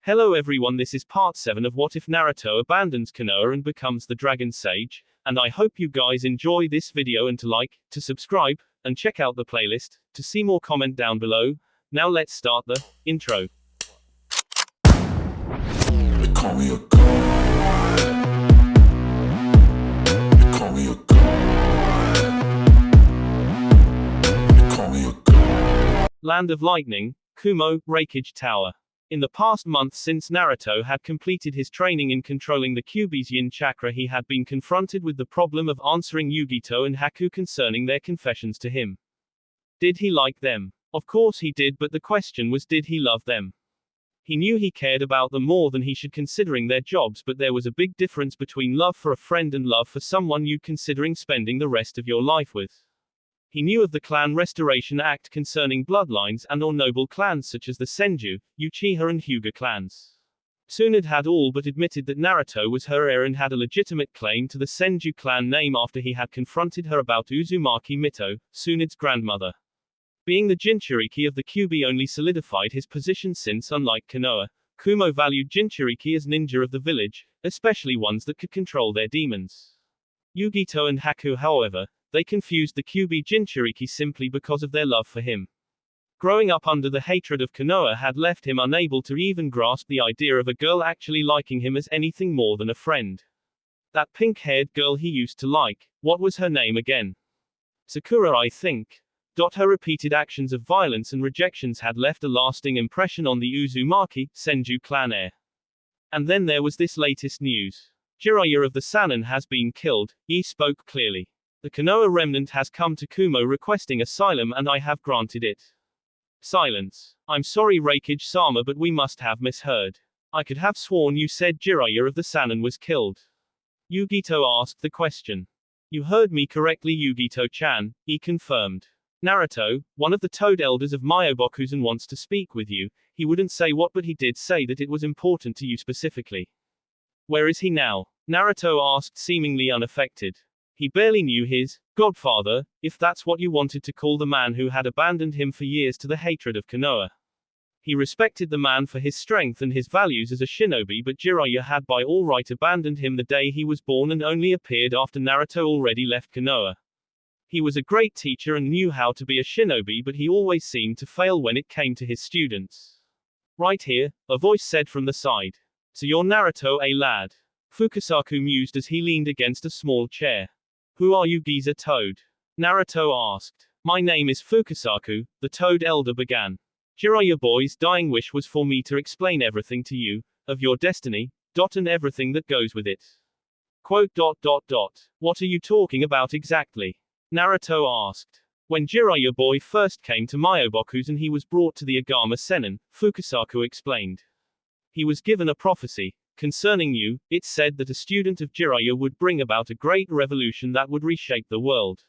Hello everyone, this is part 7 of What If Naruto Abandons Konoha and Becomes the Dragon Sage, and I hope you guys enjoy this video and to like, to subscribe, and check out the playlist, to see more comment down below. Now let's start the intro. They call me a god. They call me a god. They call me a god. Land of Lightning, Kumo, Reikage Tower. In the past month since Naruto had completed his training in controlling the Kyuubi's yin chakra, he had been confronted with the problem of answering Yugito and Haku concerning their confessions to him. Did he like them? Of course he did, but the question was, did he love them? He knew he cared about them more than he should considering their jobs, but there was a big difference between love for a friend and love for someone you'd considering spending the rest of your life with. He knew of the Clan Restoration Act concerning bloodlines and or noble clans such as the Senju, Uchiha and Hyuga clans. Tsunade had all but admitted that Naruto was her heir and had a legitimate claim to the Senju clan name after he had confronted her about Uzumaki Mito, Tsunade's grandmother. Being the Jinchuriki of the Kyuubi only solidified his position since, unlike Konoha, Kumo valued Jinchuriki as ninja of the village, especially ones that could control their demons. Yugito and Haku, however, they confused the Kyuubi Jinchuriki simply because of their love for him. Growing up under the hatred of Konoha had left him unable to even grasp the idea of a girl actually liking him as anything more than a friend. That pink-haired girl he used to like, what was her name again? Sakura, I think. Her repeated actions of violence and rejections had left a lasting impression on the Uzumaki, Senju clan heir. And then there was this latest news. Jiraiya of the Sannin has been killed, he spoke clearly. The Konoha remnant has come to Kumo requesting asylum and I have granted it. Silence. I'm sorry Reikage-sama, but we must have misheard. I could have sworn you said Jiraiya of the Sannin was killed. Yugito asked the question. You heard me correctly, Yugito-chan, he confirmed. Naruto, one of the Toad Elders of Myobokuzen, wants to speak with you. He wouldn't say what, but he did say that it was important to you specifically. Where is he now? Naruto asked, seemingly unaffected. He barely knew his godfather, if that's what you wanted to call the man who had abandoned him for years to the hatred of Konoha. He respected the man for his strength and his values as a shinobi, but Jiraiya had by all right abandoned him the day he was born and only appeared after Naruto already left Konoha. He was a great teacher and knew how to be a shinobi, but he always seemed to fail when it came to his students. Right here, a voice said from the side. So you're Naruto, a lad? Fukasaku mused as he leaned against a small chair. Who are you, Geezer Toad? Naruto asked. My name is Fukasaku, the Toad Elder began. Jiraiya boy's dying wish was for me to explain everything to you, of your destiny, and everything that goes with it. Quote. What are you talking about exactly? Naruto asked. When Jiraiya boy first came to Myobokuzen, he was brought to the Agama Sennin, Fukasaku explained. He was given a prophecy. Concerning you, it said that a student of Jiraiya would bring about a great revolution that would reshape the world.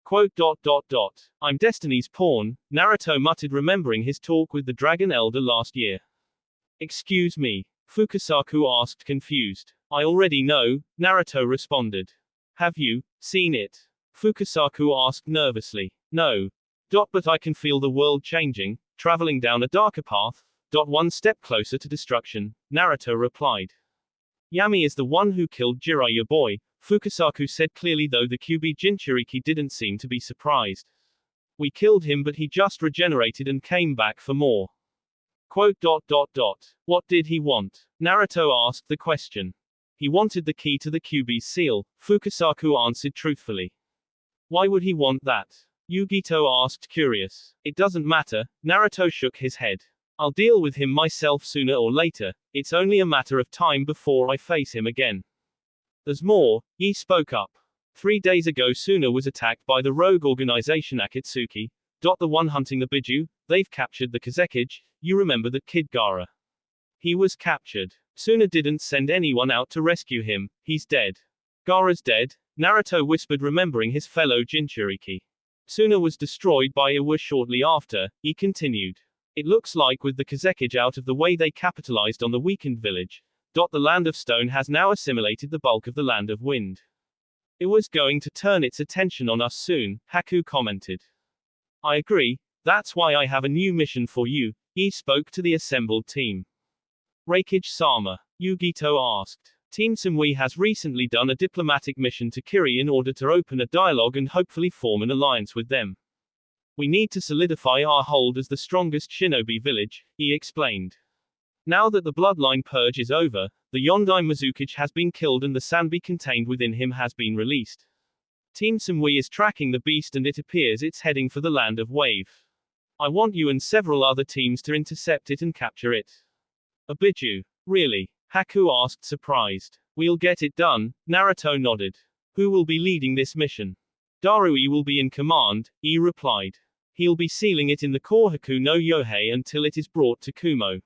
Quote. I'm Destiny's pawn, Naruto muttered, remembering his talk with the Dragon Elder last year. Excuse me? Fukasaku asked, confused. I already know, Naruto responded. Have you seen it? Fukasaku asked nervously. No. But I can feel the world changing, traveling down a darker path. One step closer to destruction, Naruto replied. Yami is the one who killed Jiraiya boy, Fukasaku said clearly, though the Kyuubi Jinchuriki didn't seem to be surprised. We killed him, but he just regenerated and came back for more. Quote. What did he want? Naruto asked the question. He wanted the key to the Kyuubi's seal, Fukasaku answered truthfully. Why would he want that? Yugito asked, curious. It doesn't matter, Naruto shook his head. I'll deal with him myself sooner or later, it's only a matter of time before I face him again. There's more, he spoke up. 3 days ago Suna was attacked by the rogue organization Akatsuki. The one hunting the Biju, they've captured the Kazekage, you remember that kid Gaara. He was captured. Suna didn't send anyone out to rescue him, he's dead. Gaara's dead, Naruto whispered, remembering his fellow Jinchuriki. Suna was destroyed by Iwa shortly after, he continued. It looks like with the Kazekage out of the way they capitalized on the weakened village. The Land of Stone has now assimilated the bulk of the Land of Wind. It was going to turn its attention on us soon, Haku commented. I agree, that's why I have a new mission for you, he spoke to the assembled team. Reikage Sama, Yugito asked. Team Samui has recently done a diplomatic mission to Kiri in order to open a dialogue and hopefully form an alliance with them. We need to solidify our hold as the strongest shinobi village, he explained. Now that the bloodline purge is over, the Yondai Mizukage has been killed and the Sanbi contained within him has been released. Team Samui is tracking the beast and it appears it's heading for the land of Wave. I want you and several other teams to intercept it and capture it. A Biju. Really? Haku asked surprised. We'll get it done, Naruto nodded. Who will be leading this mission? Darui will be in command, he replied. He'll be sealing it in the Kohaku no Yohei until it is brought to Kumo.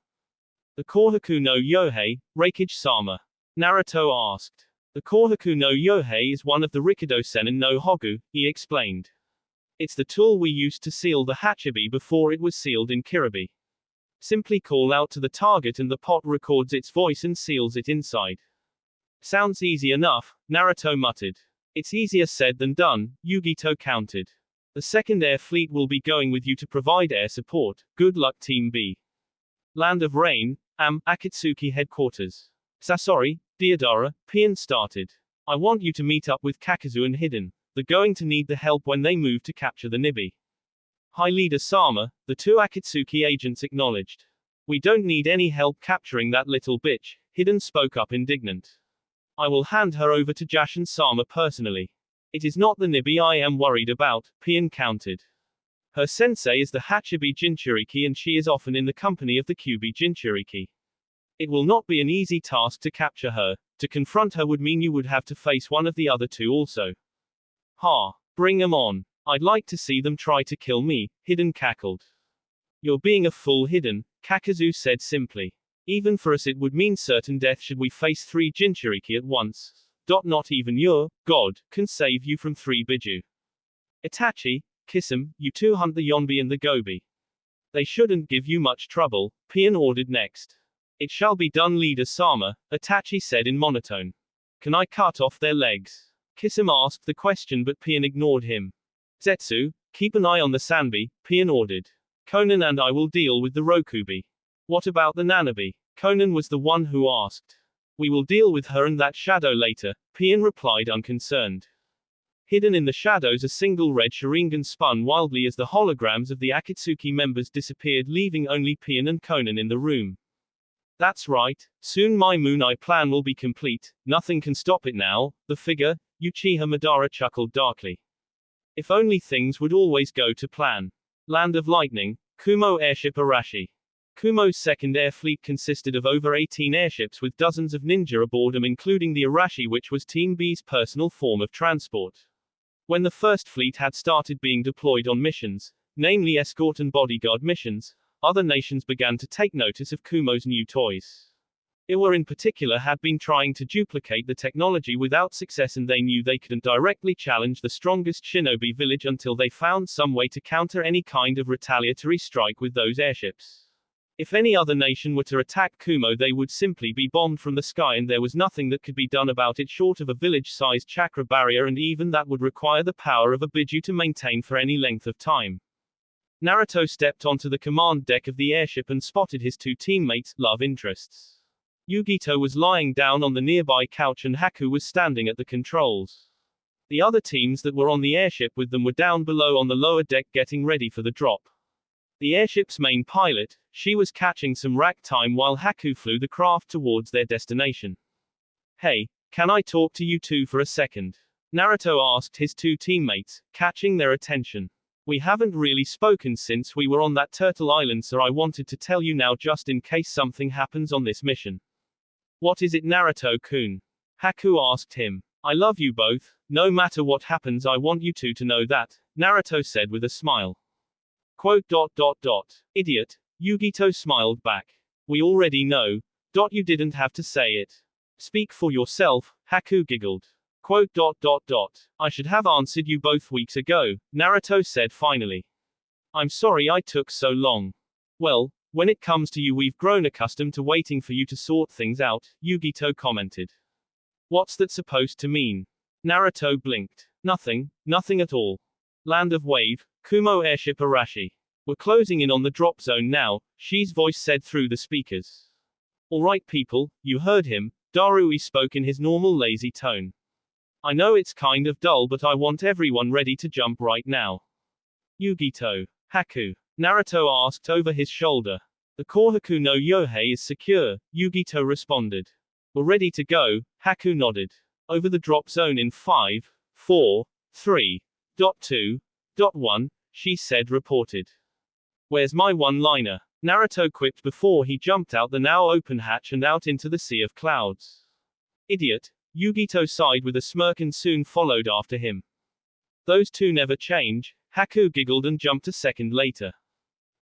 The Kohaku no Yohei, Reikage Sama. Naruto asked. The Kohaku no Yohei is one of the Rikido Senin no Hogu, he explained. It's the tool we used to seal the Hachibi before it was sealed in Kiribi. Simply call out to the target and the pot records its voice and seals it inside. Sounds easy enough, Naruto muttered. It's easier said than done, Yugito countered. The second air fleet will be going with you to provide air support. Good luck Team B. Land of Rain, Akatsuki headquarters. Sasori, Deodara, Pian started. I want you to meet up with Kakazu and Hidden. They're going to need the help when they move to capture the Nibi. High Leader Sama, the two Akatsuki agents acknowledged. We don't need any help capturing that little bitch, Hidden spoke up indignant. I will hand her over to Jashin Sama personally. It is not the Nibi I am worried about, Pian countered. Her sensei is the Hachibi Jinchuriki and she is often in the company of the Kyubi Jinchuriki. It will not be an easy task to capture her. To confront her would mean you would have to face one of the other two also. Ha! Bring 'em on. I'd like to see them try to kill me, Hidden cackled. You're being a fool Hidden, Kakazu said simply. Even for us it would mean certain death should we face 3 Jinchuriki at once. Not even your god can save you from 3 Biju. Itachi, kiss 'em, you two hunt the Yonbi and the Gobi. They shouldn't give you much trouble, Pian ordered next. It shall be done Leader Sama, Itachi said in monotone. Can I cut off their legs? Kisum asked the question but Pian ignored him. Zetsu, keep an eye on the Sanbi, Pian ordered. Conan and I will deal with the Rokubi. What about the Nanabi? Conan was the one who asked. We will deal with her and that shadow later, Pian replied unconcerned. Hidden in the shadows a single red Sharingan spun wildly as the holograms of the Akatsuki members disappeared leaving only Pian and Conan in the room. That's right, soon my Moon Eye plan will be complete, nothing can stop it now, the figure, Uchiha Madara chuckled darkly. If only things would always go to plan. Land of Lightning, Kumo Airship Arashi. Kumo's second air fleet consisted of over 18 airships with dozens of ninja aboard them including the Arashi which was Team B's personal form of transport. When the first fleet had started being deployed on missions, namely escort and bodyguard missions, other nations began to take notice of Kumo's new toys. Iwa in particular had been trying to duplicate the technology without success and they knew they couldn't directly challenge the strongest shinobi village until they found some way to counter any kind of retaliatory strike with those airships. If any other nation were to attack Kumo they would simply be bombed from the sky and there was nothing that could be done about it short of a village-sized chakra barrier and even that would require the power of a Biju to maintain for any length of time. Naruto stepped onto the command deck of the airship and spotted his two teammates, love interests. Yugito was lying down on the nearby couch and Haku was standing at the controls. The other teams that were on the airship with them were down below on the lower deck getting ready for the drop. The airship's main pilot, she was catching some rack time while Haku flew the craft towards their destination. Hey, can I talk to you two for a second? Naruto asked his two teammates, catching their attention. We haven't really spoken since we were on that turtle island so I wanted to tell you now just in case something happens on this mission. What is it Naruto-kun? Haku asked him. I love you both, no matter what happens I want you two to know that, Naruto said with a smile. Quote. Idiot, Yugito smiled back. We already know. You didn't have to say it. Speak for yourself, Haku giggled. Quote. I should have answered you both weeks ago, Naruto said finally. I'm sorry I took so long. Well, when it comes to you we've grown accustomed to waiting for you to sort things out, Yugito commented. What's that supposed to mean? Naruto blinked. Nothing at all. Land of Wave, Kumo Airship Arashi. We're closing in on the drop zone now, Shi's voice said through the speakers. Alright people, you heard him, Darui spoke in his normal lazy tone. I know it's kind of dull but I want everyone ready to jump right now. Yugito. Haku. Naruto asked over his shoulder. The Kohaku no Yohei is secure, Yugito responded. We're ready to go, Haku nodded. Over the drop zone in 5, 4, 3, 2, 1, she said reported. Where's my one-liner? Naruto quipped before he jumped out the now open hatch and out into the sea of clouds. Idiot, Yugito sighed with a smirk and soon followed after him. Those two never change, Haku giggled and jumped a second later.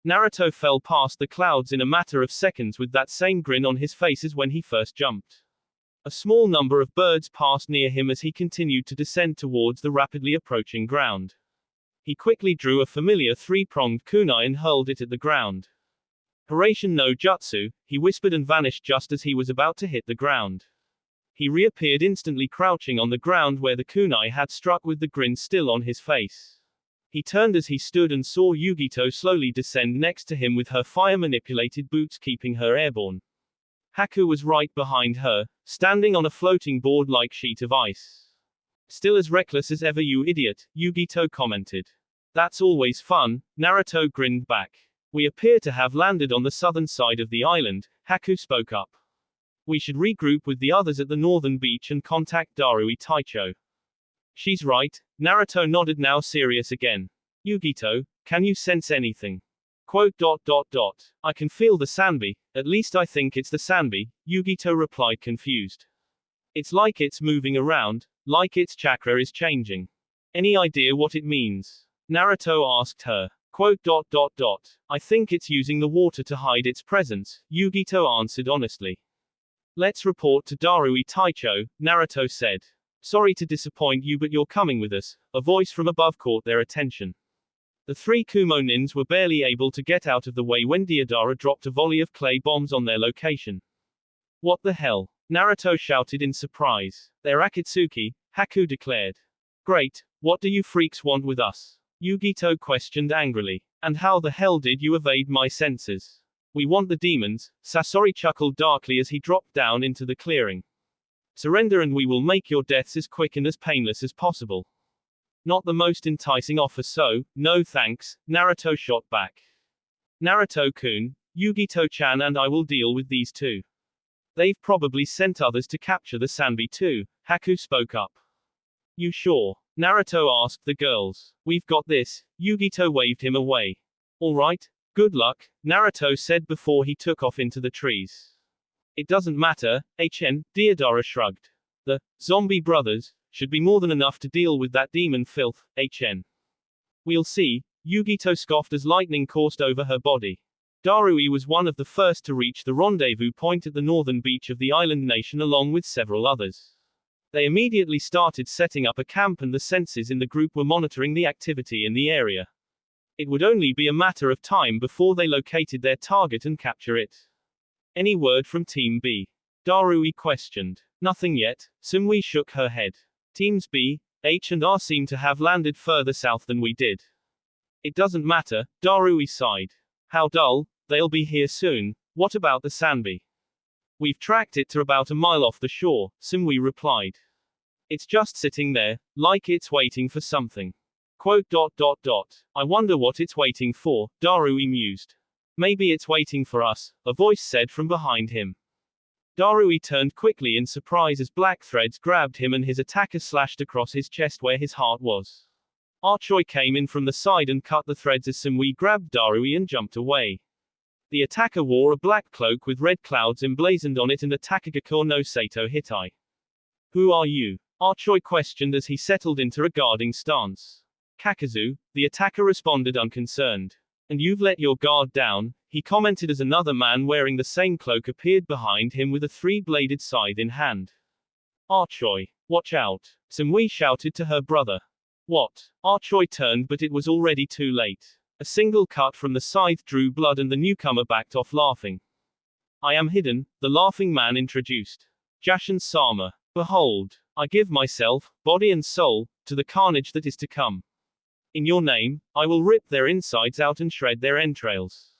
Naruto fell past the clouds in a matter of seconds with that same grin on his face as when he first jumped. A small number of birds passed near him as he continued to descend towards the rapidly approaching ground. He quickly drew a familiar three-pronged kunai and hurled it at the ground. Hiraishin no jutsu, he whispered and vanished just as he was about to hit the ground. He reappeared instantly crouching on the ground where the kunai had struck with the grin still on his face. He turned as he stood and saw Yugito slowly descend next to him with her fire-manipulated boots keeping her airborne. Haku was right behind her, standing on a floating board-like sheet of ice. Still as reckless as ever, you idiot, Yugito commented. That's always fun, Naruto grinned back. We appear to have landed on the southern side of the island, Haku spoke up. We should regroup with the others at the northern beach and contact Darui Taicho. She's right, Naruto nodded, now serious again. Yugito, can you sense anything? Quote. I can feel the Sanbi, at least I think it's the Sanbi, Yugito replied confused. It's like it's moving around, like its chakra is changing. Any idea what it means? Naruto asked her. Quote. I think it's using the water to hide its presence, Yugito answered honestly. Let's report to Darui Taicho, Naruto said. Sorry to disappoint you but you're coming with us, a voice from above caught their attention. The three Kumo nins were barely able to get out of the way when Deidara dropped a volley of clay bombs on their location. What the hell? Naruto shouted in surprise. They're Akatsuki, Haku declared. Great, what do you freaks want with us? Yugito questioned angrily. And how the hell did you evade my senses? We want the demons, Sasori chuckled darkly as he dropped down into the clearing. Surrender and we will make your deaths as quick and as painless as possible. Not the most enticing offer, so, no thanks, Naruto shot back. Naruto-kun, Yugito-chan and I will deal with these two. They've probably sent others to capture the Sanbi too, Haku spoke up. You sure? Naruto asked the girls. We've got this, Yugito waved him away. Alright, good luck, Naruto said before he took off into the trees. It doesn't matter, Deidara shrugged. The zombie brothers should be more than enough to deal with that demon filth, We'll see, Yugito scoffed as lightning coursed over her body. Darui was one of the first to reach the rendezvous point at the northern beach of the island nation along with several others. They immediately started setting up a camp and the senses in the group were monitoring the activity in the area. It would only be a matter of time before they located their target and capture it. Any word from Team B? Darui questioned. Nothing yet, Sumui shook her head. Teams B, H and R seem to have landed further south than we did. It doesn't matter, Darui sighed. How dull, they'll be here soon. What about the Sanbi? We've tracked it to about a mile off the shore, Sumui replied. It's just sitting there, like it's waiting for something. Quote. I wonder what it's waiting for, Darui mused. Maybe it's waiting for us, a voice said from behind him. Darui turned quickly in surprise as black threads grabbed him and his attacker slashed across his chest where his heart was. Archoi came in from the side and cut the threads as Sumui grabbed Darui and jumped away. The attacker wore a black cloak with red clouds emblazoned on it and a Takagakure no Sato Hitai. Who are you? Archoi questioned as he settled into a guarding stance. Kakazu, the attacker responded unconcerned. And you've let your guard down, he commented as another man wearing the same cloak appeared behind him with a three-bladed scythe in hand. Archoi, watch out, Sumui shouted to her brother. What? Archoi turned but it was already too late. A single cut from the scythe drew blood and the newcomer backed off laughing. I am hidden, the laughing man introduced. Jashin Sama. Behold, I give myself, body and soul, to the carnage that is to come. In your name, I will rip their insides out and shred their entrails.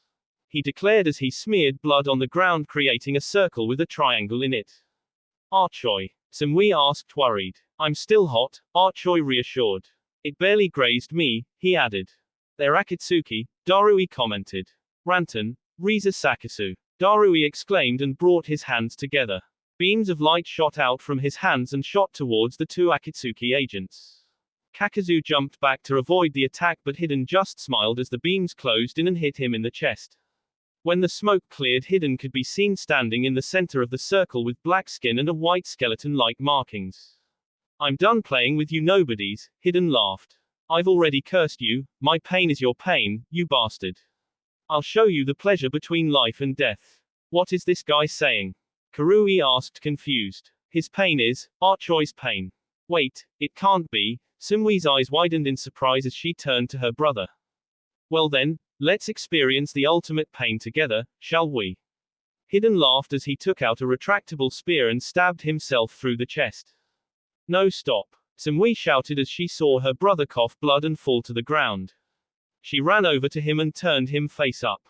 he declared as he smeared blood on the ground, creating a circle with a triangle in it. Archoi. Sumui asked, worried. I'm still hot, Archoi reassured. It barely grazed me, he added. They're Akatsuki, Darui commented. Rantan, Riza Sakasu. Darui exclaimed and brought his hands together. Beams of light shot out from his hands and shot towards the two Akatsuki agents. Kakazu jumped back to avoid the attack, but Hiden just smiled as the beams closed in and hit him in the chest. When the smoke cleared, Hiden could be seen standing in the center of the circle with black skin and a white skeleton-like markings. I'm done playing with you nobodies, Hiden laughed. I've already cursed you, my pain is your pain, you bastard. I'll show you the pleasure between life and death. What is this guy saying? Karui asked, confused. His pain is Archoi's pain. Wait, it can't be. Sumui's eyes widened in surprise as she turned to her brother. Well then, let's experience the ultimate pain together, shall we? Hiden laughed as he took out a retractable spear and stabbed himself through the chest. No, stop. Sumui shouted as she saw her brother cough blood and fall to the ground. She ran over to him and turned him face up.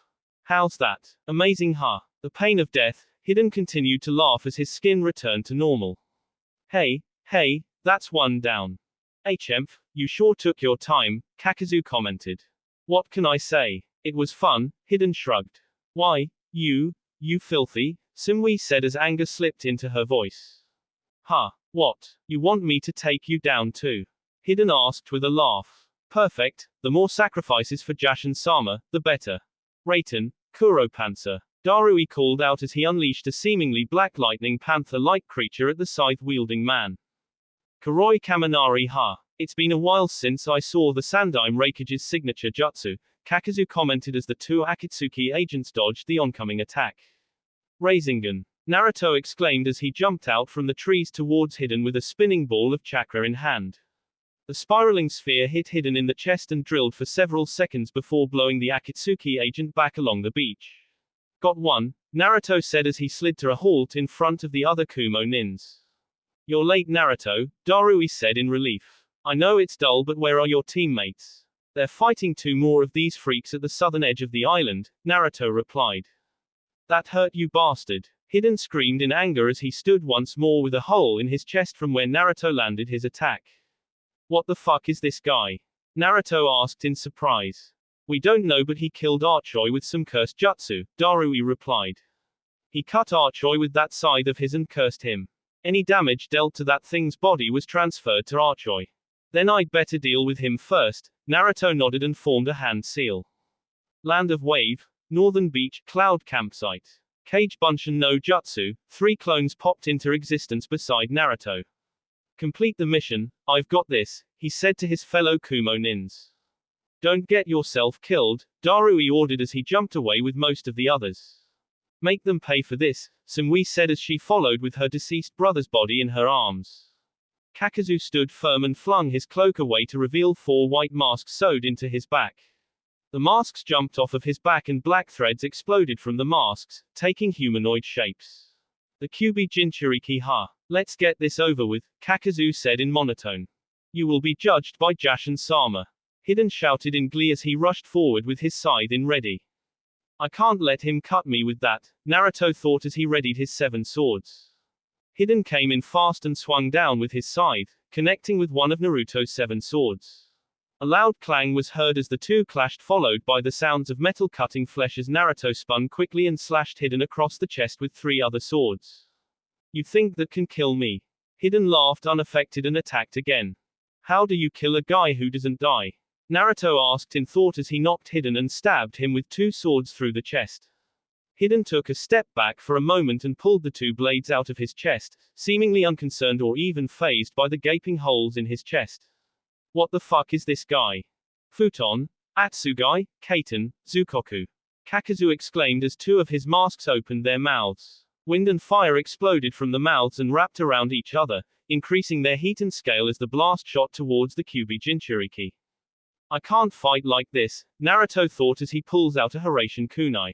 How's that? Amazing, huh? The pain of death. Hiden continued to laugh as his skin returned to normal. Hey, that's one down. HMF, you sure took your time, Kakazu commented. What can I say? It was fun, Hiden shrugged. Why, you filthy, Sumui said as anger slipped into her voice. Huh, what, you want me to take you down too? Hiden asked with a laugh. Perfect, the more sacrifices for Jashin-sama, the better. Raiten, Kuropanzer. Darui called out as he unleashed a seemingly black lightning panther-like creature at the scythe-wielding man. Kuroi Kaminari ha. It's been a while since I saw the Sandaime Reikage's signature jutsu, Kakazu commented as the two Akatsuki agents dodged the oncoming attack. Rasengan. Naruto exclaimed as he jumped out from the trees towards Hiden with a spinning ball of chakra in hand. The spiraling sphere hit Hiden in the chest and drilled for several seconds before blowing the Akatsuki agent back along the beach. Got one, Naruto said as he slid to a halt in front of the other Kumo nins. You're late, Naruto, Darui said in relief. I know it's dull, but where are your teammates? They're fighting two more of these freaks at the southern edge of the island, Naruto replied. That hurt, you bastard. Hiden screamed in anger as he stood once more with a hole in his chest from where Naruto landed his attack. What the fuck is this guy? Naruto asked in surprise. We don't know, but he killed Archoi with some cursed jutsu, Darui replied. He cut Archoi with that scythe of his and cursed him. Any damage dealt to that thing's body was transferred to Archoi. Then I'd better deal with him first, Naruto nodded and formed a hand seal. Land of Wave, Northern Beach, Cloud Campsite. Kage Bunshin no Jutsu, 3 clones popped into existence beside Naruto. Complete the mission, I've got this, he said to his fellow Kumo nins. Don't get yourself killed, Darui ordered as he jumped away with most of the others. Make them pay for this, Sumui said as she followed with her deceased brother's body in her arms. Kakazu stood firm and flung his cloak away to reveal 4 white masks sewed into his back. The masks jumped off of his back and black threads exploded from the masks, taking humanoid shapes. The Kyuubi Jinchuriki ha. Let's get this over with, Kakazu said in monotone. You will be judged by Jashin-sama. Hiden shouted in glee as he rushed forward with his scythe in ready. I can't let him cut me with that, Naruto thought as he readied his 7 swords. Hiden came in fast and swung down with his scythe, connecting with one of Naruto's 7 swords. A loud clang was heard as the two clashed, followed by the sounds of metal cutting flesh as Naruto spun quickly and slashed Hiden across the chest with 3 other swords. You think that can kill me? Hiden laughed unaffected and attacked again. How do you kill a guy who doesn't die? Naruto asked in thought as he knocked Hiden and stabbed him with 2 swords through the chest. Hiden took a step back for a moment and pulled the 2 blades out of his chest, seemingly unconcerned or even fazed by the gaping holes in his chest. What the fuck is this guy? Futon, Atsugai, Kaiten, Zukoku. Kakazu exclaimed as 2 of his masks opened their mouths. Wind and fire exploded from the mouths and wrapped around each other, increasing their heat and scale as the blast shot towards the Kyuubi Jinchuriki. I can't fight like this, Naruto thought as he pulls out a Hiraishin kunai.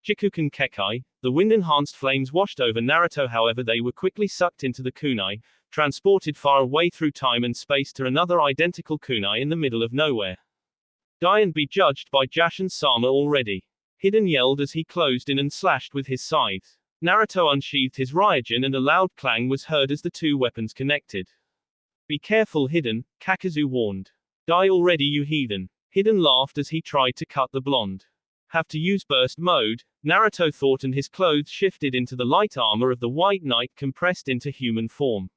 Jikuken Kekai, the wind-enhanced flames washed over Naruto, however they were quickly sucked into the kunai, transported far away through time and space to another identical kunai in the middle of nowhere. Die and be judged by Jashin-sama already. Hiden yelled as he closed in and slashed with his scythe. Naruto unsheathed his Raijin and a loud clang was heard as the two weapons connected. Be careful, Hiden, Kakazu warned. Die already, you heathen. Hiden laughed as he tried to cut the blonde. Have to use burst mode, Naruto thought, and his clothes shifted into the light armor of the White Knight compressed into human form.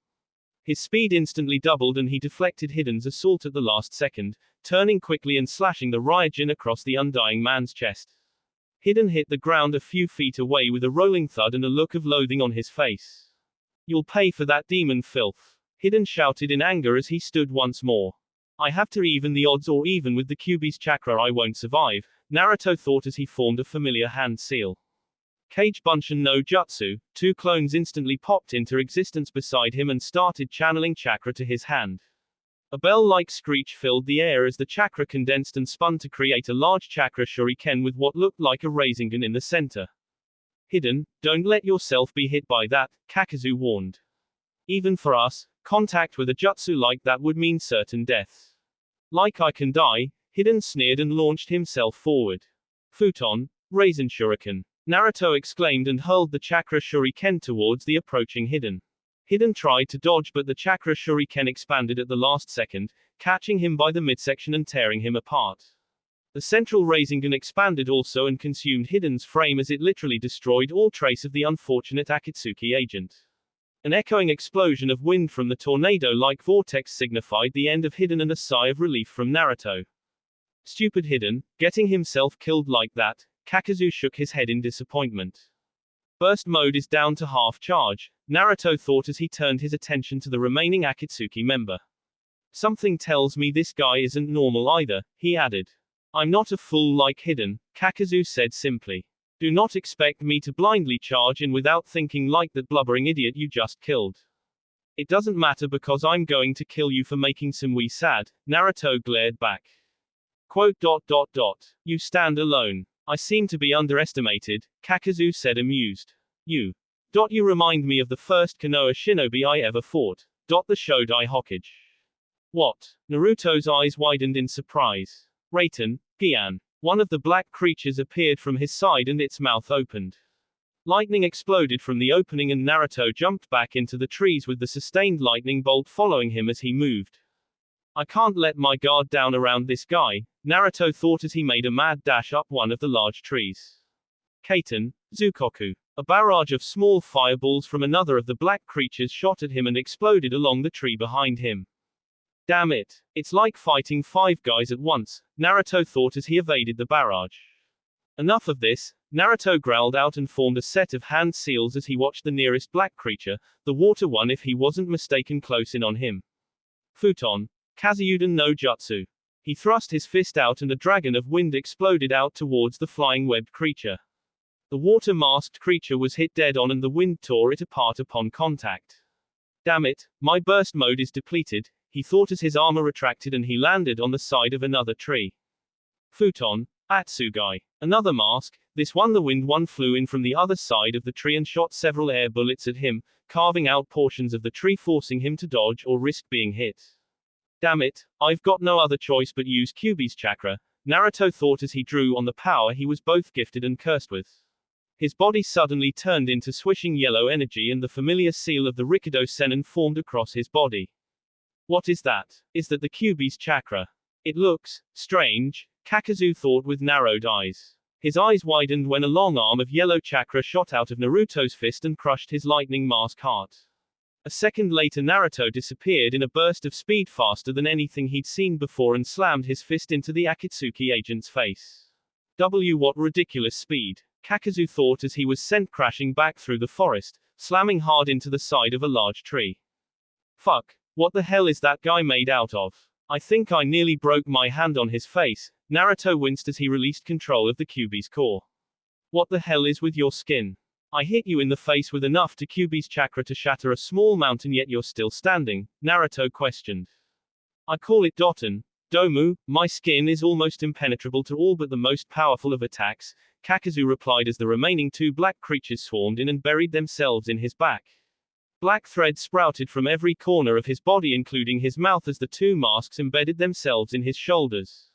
His speed instantly doubled and he deflected Hiden's assault at the last second, turning quickly and slashing the Raijin across the undying man's chest. Hiden hit the ground a few feet away with a rolling thud and a look of loathing on his face. You'll pay for that, demon filth. Hiden shouted in anger as he stood once more. I have to even the odds, or even with the Kyuubi's chakra I won't survive, Naruto thought as he formed a familiar hand seal. Kage Bunshin no Jutsu, two clones instantly popped into existence beside him and started channeling chakra to his hand. A bell-like screech filled the air as the chakra condensed and spun to create a large chakra shuriken with what looked like a Rasengan in the center. Hiden, don't let yourself be hit by that, Kakazu warned. Even for us, contact with a jutsu like that would mean certain death. Like I can die, Hiden sneered and launched himself forward. Futon, Raisin Shuriken. Naruto exclaimed and hurled the chakra shuriken towards the approaching Hiden. Hiden tried to dodge, but the chakra shuriken expanded at the last second, catching him by the midsection and tearing him apart. The central Rasengan expanded also and consumed Hiden's frame as it literally destroyed all trace of the unfortunate Akatsuki agent. An echoing explosion of wind from the tornado-like vortex signified the end of Hiden and a sigh of relief from Naruto. Stupid Hiden, getting himself killed like that. Kakazu shook his head in disappointment. Burst mode is down to half charge, Naruto thought as he turned his attention to the remaining Akatsuki member. Something tells me this guy isn't normal either, he added. I'm not a fool like Hiden, Kakazu said simply. Do not expect me to blindly charge in without thinking like that blubbering idiot you just killed. It doesn't matter because I'm going to kill you for making Sumui sad, Naruto glared back. Quote. You stand alone. I seem to be underestimated, Kakazu said amused. You remind me of the first Konoha shinobi I ever fought. The Shodai Hokage. What? Naruto's eyes widened in surprise. Raiten, Gian. One of the black creatures appeared from his side and its mouth opened. Lightning exploded from the opening and Naruto jumped back into the trees with the sustained lightning bolt following him as he moved. I can't let my guard down around this guy, Naruto thought as he made a mad dash up one of the large trees. Kaiten, Zukoku. A barrage of small fireballs from another of the black creatures shot at him and exploded along the tree behind him. Damn it. It's like fighting 5 guys at once, Naruto thought as he evaded the barrage. Enough of this, Naruto growled out and formed a set of hand seals as he watched the nearest black creature, the water one if he wasn't mistaken, close in on him. Futon, Kazuyuden no Jutsu. He thrust his fist out and a dragon of wind exploded out towards the flying webbed creature. The water-masked creature was hit dead on and the wind tore it apart upon contact. Damn it, my burst mode is depleted, he thought as his armor retracted and he landed on the side of another tree. Futon, Atsugai. Another mask, this one the wind one flew in from the other side of the tree and shot several air bullets at him, carving out portions of the tree forcing him to dodge or risk being hit. Damn it, I've got no other choice but use Kyuubi's chakra, Naruto thought as he drew on the power he was both gifted and cursed with. His body suddenly turned into swishing yellow energy and the familiar seal of the Rikido Sennin formed across his body. What is that? Is that the Kyuubi's chakra? It looks strange, Kakazu thought with narrowed eyes. His eyes widened when a long arm of yellow chakra shot out of Naruto's fist and crushed his lightning mask heart. A second later Naruto disappeared in a burst of speed faster than anything he'd seen before and slammed his fist into the Akatsuki agent's face. What ridiculous speed, Kakazu thought as he was sent crashing back through the forest, slamming hard into the side of a large tree. Fuck, what the hell is that guy made out of? I think I nearly broke my hand on his face, Naruto winced as he released control of the Kyuubi's core. What the hell is with your skin? I hit you in the face with enough to Kyuubi's chakra to shatter a small mountain yet you're still standing, Naruto questioned. I call it Doten, Domu, my skin is almost impenetrable to all but the most powerful of attacks, Kakazu replied as the remaining 2 black creatures swarmed in and buried themselves in his back. Black threads sprouted from every corner of his body including his mouth as the 2 masks embedded themselves in his shoulders.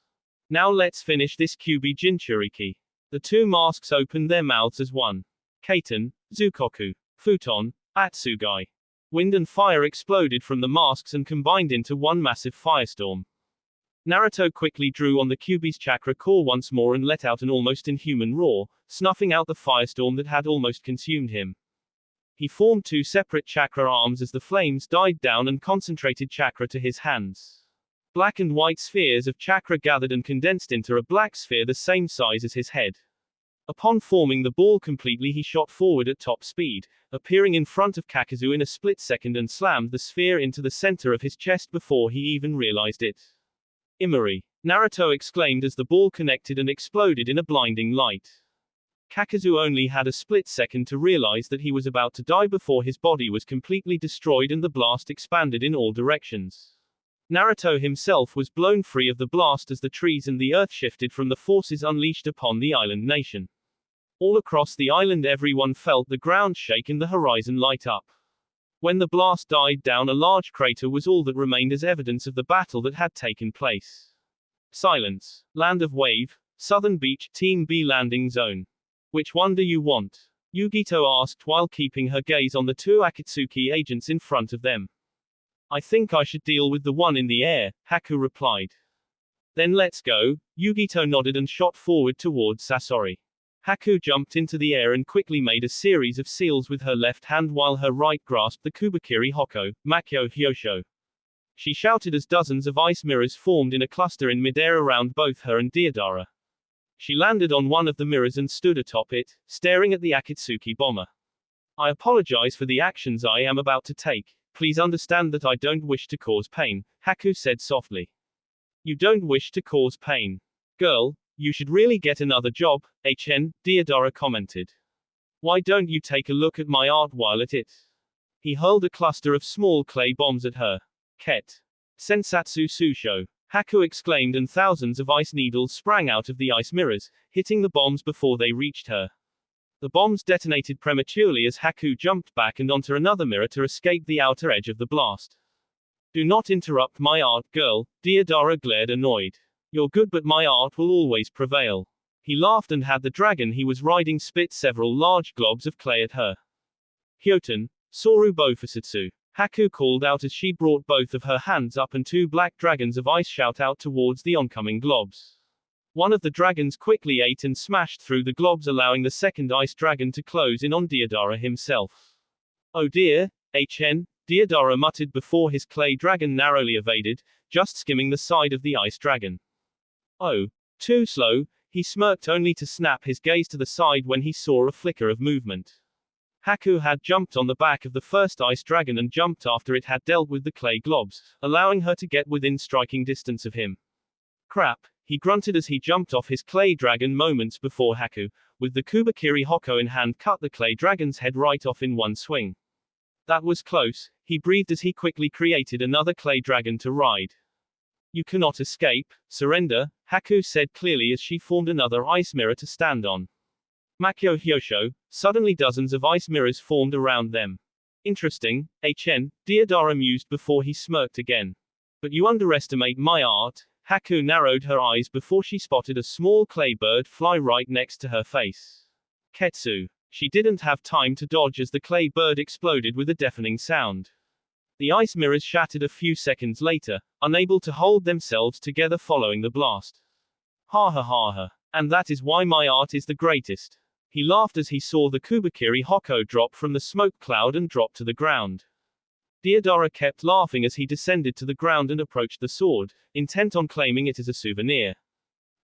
Now let's finish this Kyuubi Jinchuriki. The two masks opened their mouths as one. Kaiten, Zukoku, Futon, Atsugai. Wind and fire exploded from the masks and combined into one massive firestorm. Naruto quickly drew on the Kyuubi's chakra core once more and let out an almost inhuman roar, snuffing out the firestorm that had almost consumed him. He formed two separate chakra arms as the flames died down and concentrated chakra to his hands. Black and white spheres of chakra gathered and condensed into a black sphere the same size as his head. Upon forming the ball completely, he shot forward at top speed, appearing in front of Kakazu in a split second and slammed the sphere into the center of his chest before he even realized it. Imari! Naruto exclaimed as the ball connected and exploded in a blinding light. Kakazu only had a split second to realize that he was about to die before his body was completely destroyed and the blast expanded in all directions. Naruto himself was blown free of the blast as the trees and the earth shifted from the forces unleashed upon the island nation. All across the island everyone felt the ground shake and the horizon light up. When the blast died down, a large crater was all that remained as evidence of the battle that had taken place. Silence. Land of Wave, Southern Beach, Team B landing zone. Which one do you want? Yugito asked while keeping her gaze on the two Akatsuki agents in front of them. I think I should deal with the one in the air, Haku replied. Then let's go. Yugito nodded and shot forward towards Sasori. Haku jumped into the air and quickly made a series of seals with her left hand while her right grasped the Kubakiri Hoko, Makyo Hyosho. She shouted as dozens of ice mirrors formed in a cluster in midair around both her and Deodara. She landed on one of the mirrors and stood atop it, staring at the Akatsuki bomber. I apologize for the actions I am about to take. Please understand that I don't wish to cause pain, Haku said softly. You don't wish to cause pain. Girl, you should really get another job, Deodara commented. Why don't you take a look at my art while at it? He hurled a cluster of small clay bombs at her. Ket. Sensatsu Susho. Haku exclaimed and thousands of ice needles sprang out of the ice mirrors, hitting the bombs before they reached her. The bombs detonated prematurely as Haku jumped back and onto another mirror to escape the outer edge of the blast. Do not interrupt my art, girl, Deodara glared annoyed. You're good but my art will always prevail. He laughed and had the dragon he was riding spit several large globs of clay at her. Hyoten, Soru Bofusatsu. Haku called out as she brought both of her hands up and two black dragons of ice shot out towards the oncoming globs. One of the dragons quickly ate and smashed through the globs, allowing the second ice dragon to close in on Deodara himself. Oh dear, Deodara muttered before his clay dragon narrowly evaded, just skimming the side of the ice dragon. Oh, too slow, he smirked only to snap his gaze to the side when he saw a flicker of movement. Haku had jumped on the back of the first ice dragon and jumped after it had dealt with the clay globs, allowing her to get within striking distance of him. Crap, he grunted as he jumped off his clay dragon moments before Haku, with the Kubakiri Hoko in hand, cut the clay dragon's head right off in one swing. That was close, he breathed as he quickly created another clay dragon to ride. You cannot escape, surrender, Haku said clearly as she formed another ice mirror to stand on. Makyo Hyosho, suddenly dozens of ice mirrors formed around them. Interesting, Deodara mused before he smirked again. But you underestimate my art. Haku narrowed her eyes before she spotted a small clay bird fly right next to her face. Ketsu. She didn't have time to dodge as the clay bird exploded with a deafening sound. The ice mirrors shattered a few seconds later, unable to hold themselves together following the blast. Ha ha ha ha. And that is why my art is the greatest. He laughed as he saw the Kubakiri Hoko drop from the smoke cloud and drop to the ground. Deodara kept laughing as he descended to the ground and approached the sword, intent on claiming it as a souvenir.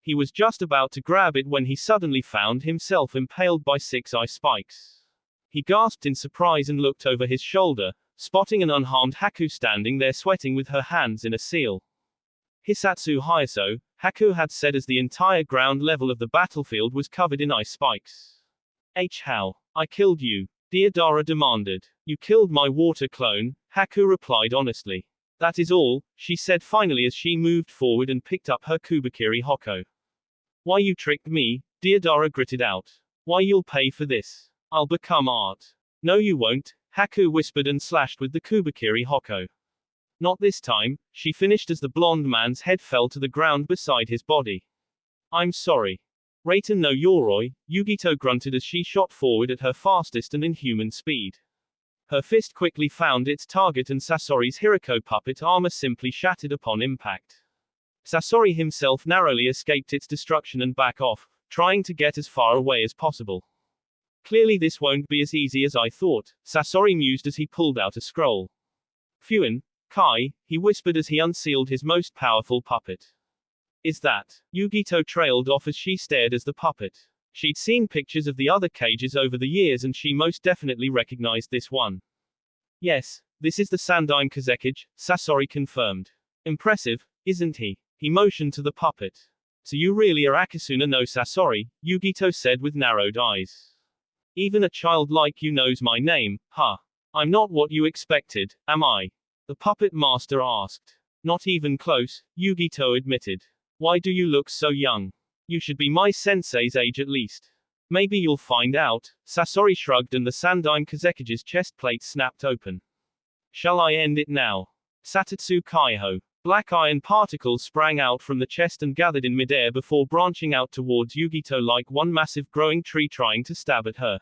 He was just about to grab it when he suddenly found himself impaled by 6 ice spikes. He gasped in surprise and looked over his shoulder, spotting an unharmed Haku standing there sweating with her hands in a seal. Hisatsu Hayaso, Haku had said as the entire ground level of the battlefield was covered in ice spikes. How? I killed you, Deodara demanded. You killed my water clone, Haku replied honestly. That is all, she said finally as she moved forward and picked up her Kubakiri Hoko. Why you tricked me, Deodara gritted out. Why you'll pay for this. I'll become art. No you won't, Haku whispered and slashed with the Kubakiri Hoko. Not this time, she finished as the blonde man's head fell to the ground beside his body. I'm sorry. Reiten no Yoroi, Yugito grunted as she shot forward at her fastest and inhuman speed. Her fist quickly found its target and Sasori's Hiriko puppet armor simply shattered upon impact. Sasori himself narrowly escaped its destruction and back off, trying to get as far away as possible. Clearly this won't be as easy as I thought, Sasori mused as he pulled out a scroll. Fuin, Kai, he whispered as he unsealed his most powerful puppet. Is that? Yugito trailed off as she stared as the puppet. She'd seen pictures of the other cages over the years and she most definitely recognized this one. Yes, this is the Sandaime Kazekage, Sasori confirmed. Impressive, isn't he? He motioned to the puppet. So you really are Akasuna no Sasori, Yugito said with narrowed eyes. Even a child like you knows my name, huh? I'm not what you expected, am I? The puppet master asked. Not even close, Yugito admitted. Why do you look so young? You should be my sensei's age at least. Maybe you'll find out. Sasori shrugged and the Sandaime Kazekage's chest plate snapped open. Shall I end it now? Satatsu Kaiho. Black iron particles sprang out from the chest and gathered in midair before branching out towards Yugito like one massive growing tree trying to stab at her.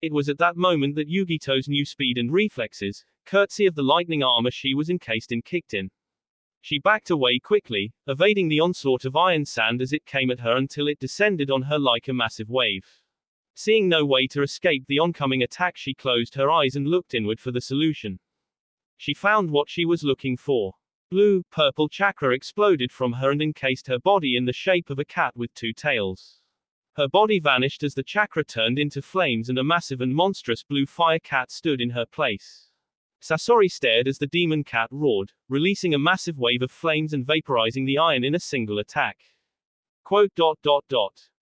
It was at that moment that Yugito's new speed and reflexes, courtesy of the lightning armor she was encased in, kicked in. She backed away quickly, evading the onslaught of iron sand as it came at her until it descended on her like a massive wave. Seeing no way to escape the oncoming attack, she closed her eyes and looked inward for the solution. She found what she was looking for. Blue, purple chakra exploded from her and encased her body in the shape of a cat with two tails. Her body vanished as the chakra turned into flames and a massive and monstrous blue fire cat stood in her place. Sasori stared as the demon cat roared, releasing a massive wave of flames and vaporizing the iron in a single attack. Quote.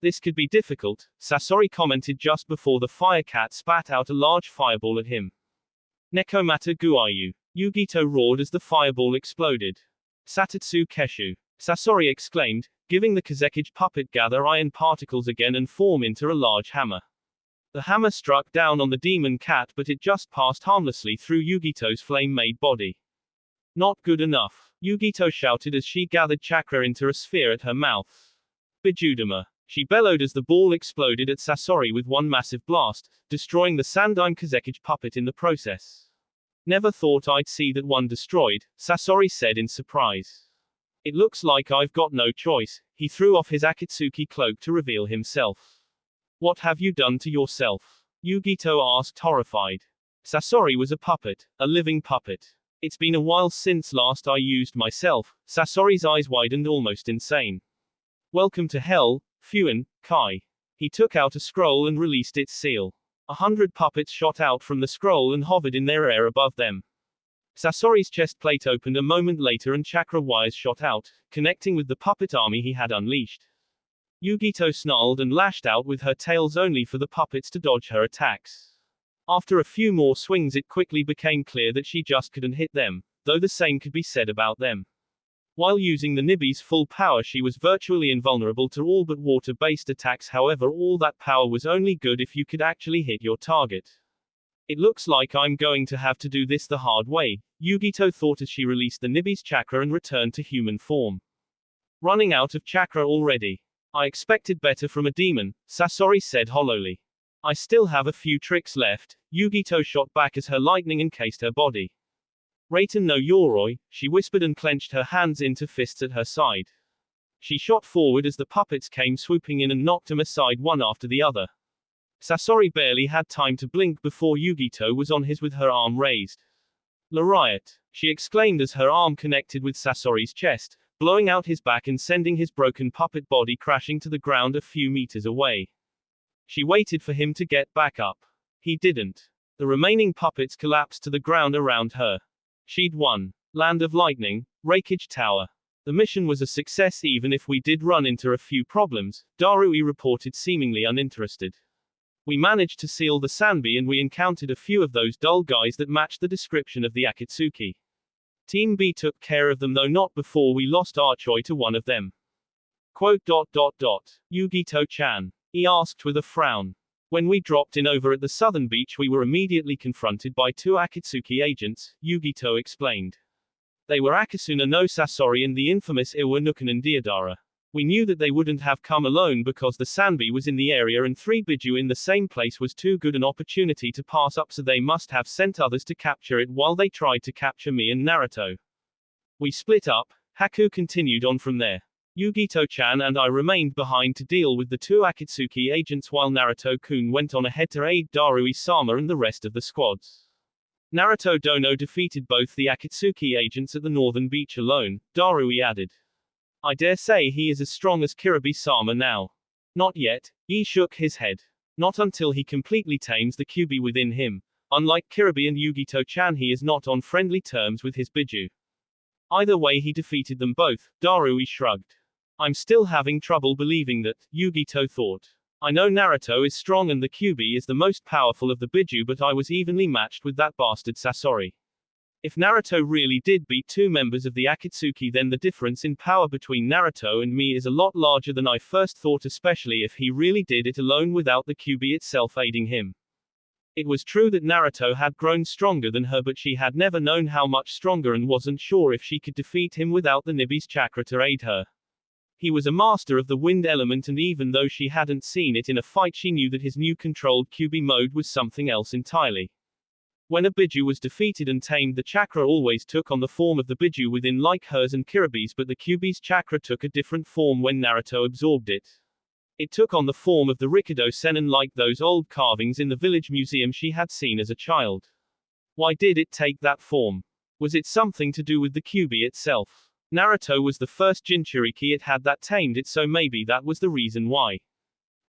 This could be difficult, Sasori commented just before the fire cat spat out a large fireball at him. Nekomata Guayu. Yugito roared as the fireball exploded. Satatsu Keshu. Sasori exclaimed, giving the Kazekage puppet gather iron particles again and form into a large hammer. The hammer struck down on the demon cat, but it just passed harmlessly through Yugito's flame-made body. Not good enough, Yugito shouted as she gathered chakra into a sphere at her mouth. Bijudama. She bellowed as the ball exploded at Sasori with one massive blast, destroying the Sandaime Kazekage puppet in the process. Never thought I'd see that one destroyed, Sasori said in surprise. It looks like I've got no choice. He threw off his Akatsuki cloak to reveal himself. What have you done to yourself? Yugito asked, horrified. Sasori was a puppet, a living puppet. It's been a while since last I used myself. Sasori's eyes widened, almost insane. Welcome to hell, Fuin, Kai. He took out a scroll and released its seal. 100 puppets shot out from the scroll and hovered in their air above them. Sasori's chest plate opened a moment later and chakra wires shot out, connecting with the puppet army he had unleashed. Yugito snarled and lashed out with her tails only for the puppets to dodge her attacks. After a few more swings, it quickly became clear that she just couldn't hit them, though the same could be said about them. While using the Nibi's full power, she was virtually invulnerable to all but water-based attacks. However, all that power was only good if you could actually hit your target. It looks like I'm going to have to do this the hard way, Yugito thought as she released the Nibi's chakra and returned to human form. Running out of chakra already. I expected better from a demon, Sasori said hollowly. I still have a few tricks left, Yugito shot back as her lightning encased her body. Reiten no Yoroi, she whispered and clenched her hands into fists at her side. She shot forward as the puppets came swooping in and knocked them aside one after the other. Sasori barely had time to blink before Yugito was on his with her arm raised. Lariat, she exclaimed as her arm connected with Sasori's chest, blowing out his back and sending his broken puppet body crashing to the ground a few meters away. She waited for him to get back up. He didn't. The remaining puppets collapsed to the ground around her. She'd won. Land of Lightning, Reikage Tower. The mission was a success even if we did run into a few problems, Darui reported, seemingly uninterested. We managed to seal the Sanbi and we encountered a few of those dull guys that matched the description of the Akatsuki. Team B took care of them, though not before we lost Archoi to one of them. Quote. Yugito-chan. He asked with a frown. When we dropped in over at the southern beach, we were immediately confronted by two Akatsuki agents, Yugito explained. They were Akasuna no Sasori and the infamous Iwa Nukanen Diodara. We knew that they wouldn't have come alone because the Sanbi was in the area and 3 Biju in the same place was too good an opportunity to pass up, so they must have sent others to capture it while they tried to capture me and Naruto. We split up. Haku continued on from there. Yugito-chan and I remained behind to deal with the 2 Akatsuki agents while Naruto-kun went on ahead to aid Darui-sama and the rest of the squads. Naruto Dono defeated both the Akatsuki agents at the northern beach alone, Darui added. I dare say he is as strong as Kiribi-sama now. Not yet, Yi shook his head. Not until he completely tames the Kyuubi within him. Unlike Kiribi and Yugito-chan, he is not on friendly terms with his Biju. Either way, he defeated them both, Darui shrugged. I'm still having trouble believing that, Yugito thought. I know Naruto is strong and the Kyuubi is the most powerful of the Biju, but I was evenly matched with that bastard Sasori. If Naruto really did beat 2 members of the Akatsuki, then the difference in power between Naruto and me is a lot larger than I first thought, especially if he really did it alone without the Kyuubi itself aiding him. It was true that Naruto had grown stronger than her, but she had never known how much stronger and wasn't sure if she could defeat him without the Nibi's chakra to aid her. He was a master of the wind element, and even though she hadn't seen it in a fight, she knew that his new controlled Kyuubi mode was something else entirely. When a Biju was defeated and tamed, the chakra always took on the form of the Biju within, like hers and Kiribi's, but the Kyuubi's chakra took a different form when Naruto absorbed it. It took on the form of the Rikido Sennin, like those old carvings in the village museum she had seen as a child. Why did it take that form? Was it something to do with the Kyuubi itself? Naruto was the first Jinchuriki it had that tamed it, so maybe that was the reason why.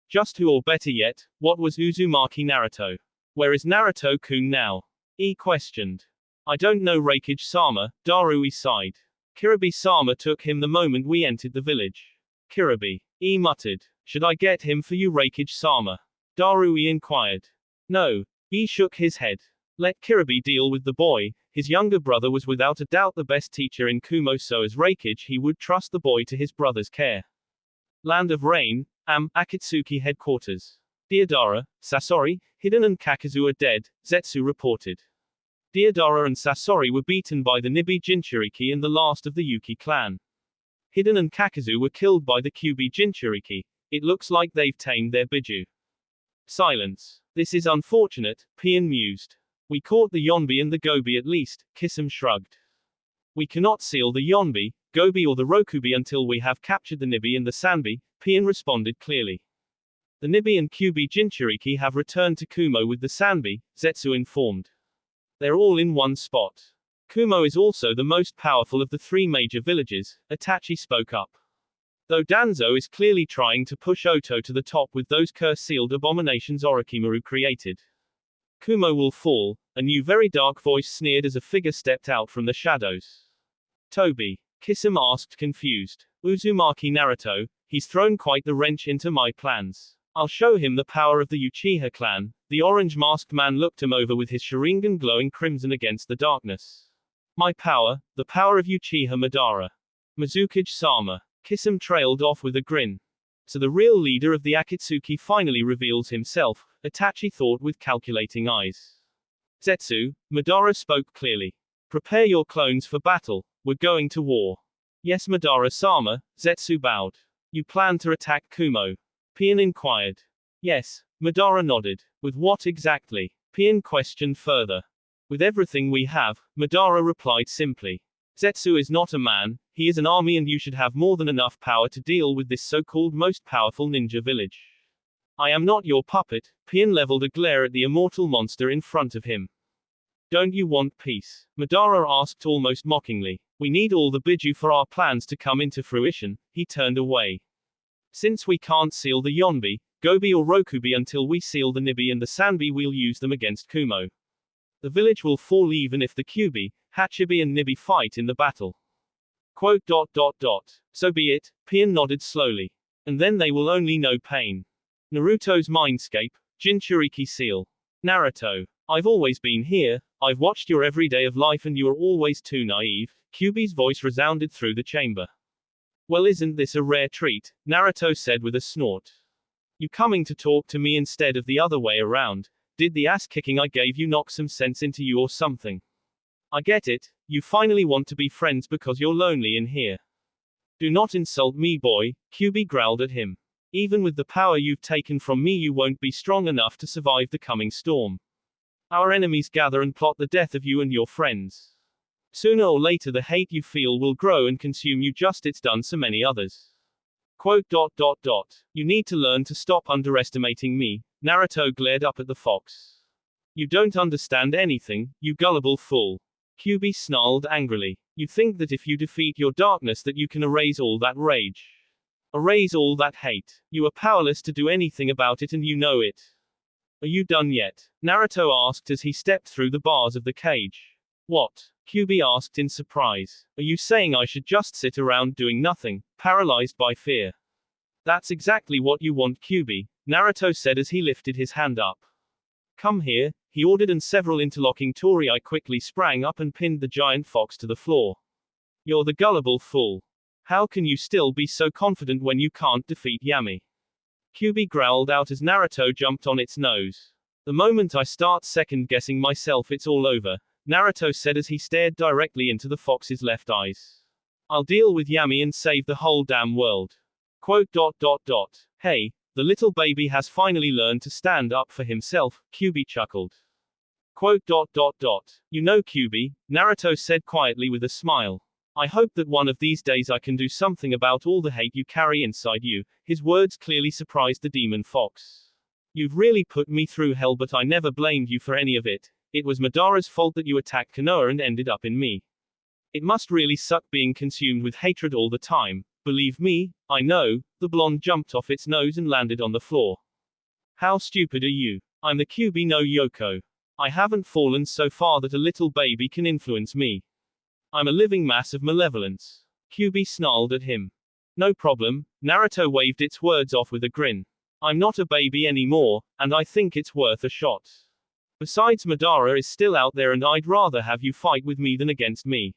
Just who, or better yet, what was Uzumaki Naruto? Where is Naruto-kun now? E questioned. I don't know, Reikage-sama, Darui sighed. Kiribi-sama took him the moment we entered the village. Kiribi. E muttered. Should I get him for you, Reikage-sama? Darui inquired. No. E shook his head. Let Kiribi deal with the boy. His younger brother was without a doubt the best teacher in Kumo, so as Reikage he would trust the boy to his brother's care. Land of Rain, Akatsuki headquarters. Deodara, Sasori, Hiden and Kakazu are dead, Zetsu reported. Deodara and Sasori were beaten by the Nibi Jinchuriki and the last of the Yuki clan. Hiden and Kakazu were killed by the Kyuubi Jinchuriki. It looks like they've tamed their Biju. Silence. This is unfortunate, Pian mused. We caught the Yonbi and the Gobi at least, Kisame shrugged. We cannot seal the Yonbi, Gobi or the Rokubi until we have captured the Nibi and the Sanbi, Pian responded clearly. The Nibi and Kyuubi Jinchuriki have returned to Kumo with the Sanbi, Zetsu informed. They're all in one spot. Kumo is also the most powerful of the 3 major villages, Itachi spoke up. Though Danzo is clearly trying to push Oto to the top with those curse-sealed abominations Orochimaru created. Kumo will fall, a new very dark voice sneered as a figure stepped out from the shadows. Toby. Kisame asked, confused. Uzumaki Naruto, he's thrown quite the wrench into my plans. I'll show him the power of the Uchiha clan. The orange-masked man looked him over with his Sharingan glowing crimson against the darkness. My power, the power of Uchiha Madara. Mizukage-sama. Kisame trailed off with a grin. So the real leader of the Akatsuki finally reveals himself, Itachi thought with calculating eyes. Zetsu, Madara spoke clearly. Prepare your clones for battle. We're going to war. Yes, Madara-sama, Zetsu bowed. You plan to attack Kumo? Pian inquired. Yes, Madara nodded. With what exactly? Pian questioned further. With everything we have, Madara replied simply. Zetsu is not a man, he is an army, and you should have more than enough power to deal with this so-called most powerful ninja village. I am not your puppet, Pian leveled a glare at the immortal monster in front of him. Don't you want peace? Madara asked almost mockingly. We need all the Biju for our plans to come into fruition. He turned away. Since we can't seal the Yonbi, Gobi or Rokubi until we seal the Nibi and the Sanbi, we'll use them against Kumo. The village will fall even if the Kyuubi, Hachibi and Nibi fight in the battle. Quote. So be it, Pian nodded slowly. And then they will only know pain. Naruto's mindscape, Jinchuriki seal. Naruto. I've always been here, I've watched your every day of life and you are always too naive. Kyuubi's voice resounded through the chamber. Well, isn't this a rare treat? Naruto said with a snort. You coming to talk to me instead of the other way around? Did the ass kicking I gave you knock some sense into you or something? I get it, you finally want to be friends because you're lonely in here. Do not insult me, boy, Kyuubi growled at him. Even with the power you've taken from me, you won't be strong enough to survive the coming storm. Our enemies gather and plot the death of you and your friends. Sooner or later the hate you feel will grow and consume you just it's done so many others. Quote. You need to learn to stop underestimating me, Naruto glared up at the fox. You don't understand anything, you gullible fool. Kyuubi snarled angrily. You think that if you defeat your darkness that you can erase all that rage. Erase all that hate. You are powerless to do anything about it and you know it. Are you done yet? Naruto asked as he stepped through the bars of the cage. What? Kyuubi asked in surprise. Are you saying I should just sit around doing nothing, paralyzed by fear? That's exactly what you want, Kyuubi, Naruto said as he lifted his hand up. Come here, he ordered, and several interlocking torii quickly sprang up and pinned the giant fox to the floor. You're the gullible fool. How can you still be so confident when you can't defeat Yami? Kyuubi growled out as Naruto jumped on its nose. The moment I start second-guessing myself it's all over, Naruto said as he stared directly into the fox's left eyes. I'll deal with Yami and save the whole damn world. Quote. Hey, the little baby has finally learned to stand up for himself, Kyuubi chuckled. Quote. You know, Kyuubi, Naruto said quietly with a smile. I hope that one of these days I can do something about all the hate you carry inside you. His words clearly surprised the demon fox. You've really put me through hell, but I never blamed you for any of it. It was Madara's fault that you attacked Konoha and ended up in me. It must really suck being consumed with hatred all the time. Believe me, I know. The blonde jumped off its nose and landed on the floor. How stupid are you? I'm the Kyuubi no Yoko. I haven't fallen so far that a little baby can influence me. I'm a living mass of malevolence. Kyuubi snarled at him. No problem, Naruto waved its words off with a grin. I'm not a baby anymore, and I think it's worth a shot. Besides, Madara is still out there and I'd rather have you fight with me than against me.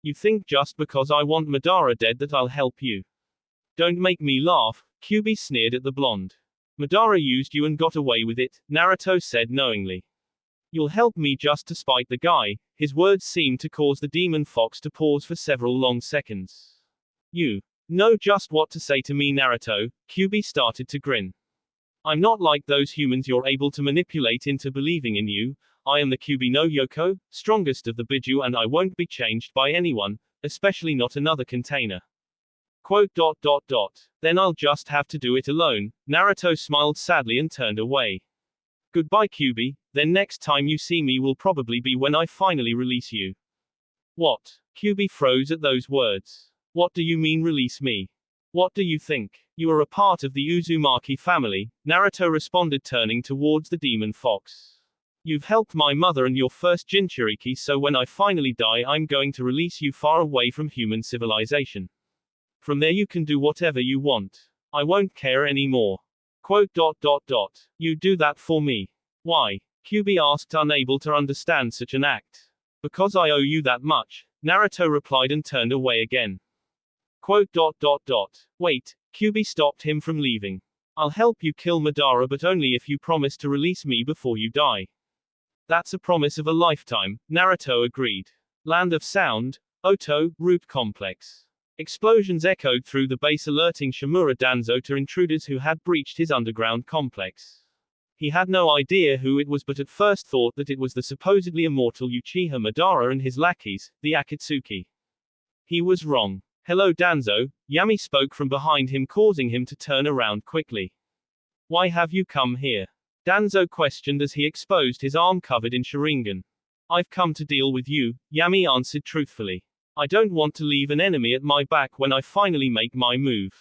You think just because I want Madara dead that I'll help you? Don't make me laugh, Kyuubi sneered at the blonde. Madara used you and got away with it, Naruto said knowingly. You'll help me just to spite the guy. His words seemed to cause the demon fox to pause for several long seconds. You know just what to say to me, Naruto, Kyuubi started to grin. I'm not like those humans you're able to manipulate into believing in you. I am the Kyuubi no Yoko, strongest of the Biju, and I won't be changed by anyone, especially not another container. Quote. Then I'll just have to do it alone. Naruto smiled sadly and turned away. Goodbye, Kyuubi, then next time you see me will probably be when I finally release you. What? Kyuubi froze at those words. What do you mean release me? What do you think? You are a part of the Uzumaki family, Naruto responded, turning towards the demon fox. You've helped my mother and your first Jinchuriki, so when I finally die I'm going to release you far away from human civilization. From there you can do whatever you want. I won't care anymore. Quote. You do that for me. Why? Kyuubi asked, unable to understand such an act. Because I owe you that much, Naruto replied and turned away again. Quote. Wait, Kyuubi stopped him from leaving. I'll help you kill Madara, but only if you promise to release me before you die. That's a promise of a lifetime, Naruto agreed. Land of Sound, Oto, Root Complex. Explosions echoed through the base, alerting Shimura Danzo to intruders who had breached his underground complex. He had no idea who it was, but at first thought that it was the supposedly immortal Uchiha Madara and his lackeys, the Akatsuki. He was wrong. Hello, Danzo, Yami spoke from behind him, causing him to turn around quickly. Why have you come here? Danzo questioned as he exposed his arm covered in Sharingan. I've come to deal with you, Yami answered truthfully. I don't want to leave an enemy at my back when I finally make my move.